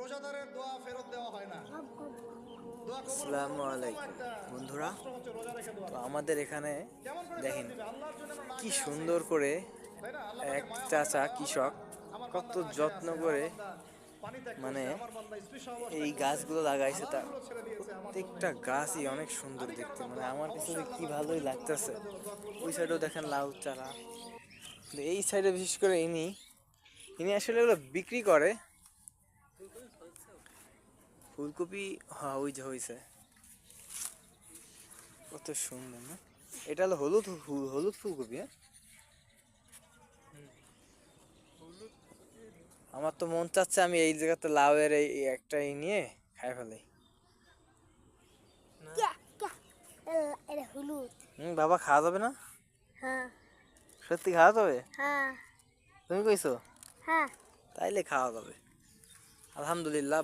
রোজাদারের দোয়া ফেরত দেওয়া হয় না। দোয়া কবুল আসসালামু আলাইকুম বন্ধুরা। তো আমাদের এখানে কেমন করে ফেরত দেখেন দিবে? আল্লাহর জন্য আমরা না কি খেয়ে আছি, সুন্দর করে তাই না? আল্লাহ এক পাকের মায়া হবে না চাচা যে, কৃষক আমার কত বান্দা না খেয়ে যত্ন আছে, আমার করে বান্দা পানি ত্যাগ মানে করছে, আমার বান্দা স্ত্রী সহবাস এই ত্যাগ করছে, গাছগুলো লাগাইছে। তার হালালগুলো ছেড়ে দিয়েছে আমার জন্য। প্রত্যেকটা গাছই আমি অনেক সুন্দর আমি কেন দেখতে, তার মানে দোয়া আমার কাছে অবশ্যই যে আল্লাহ কি পাক ভালোই উপযুক্ত মনে লাগতেছে। করলে দোয়া কবুল ওই করবেন সাইডেও দেখেন লাউ ইনশাআল্লাহ। চারা, কিন্তু এই সাইডে বিশেষ করে ইনি ইনি আসলে এগুলো বিক্রি করে। ফুলকপি, হ্যাঁ ওই যে হয়েছে, কত সুন্দর না? এটা হলো হলুদ হলুদ ফুলকপি। হ্যাঁ, আমার তো মন চাচ্ছে আমি এই জায়গাতে লাউয়ের এই একটাই নিয়ে খাই ফেলাই। এটা হলুদ। বাবা, খাওয়া যাবে না? হ্যাঁ সত্যি খাওয়া যাবে? হ্যাঁ তুমি কইছো? হ্যাঁ। তাইলে খাওয়া যাবে, আলহামদুলিল্লাহ।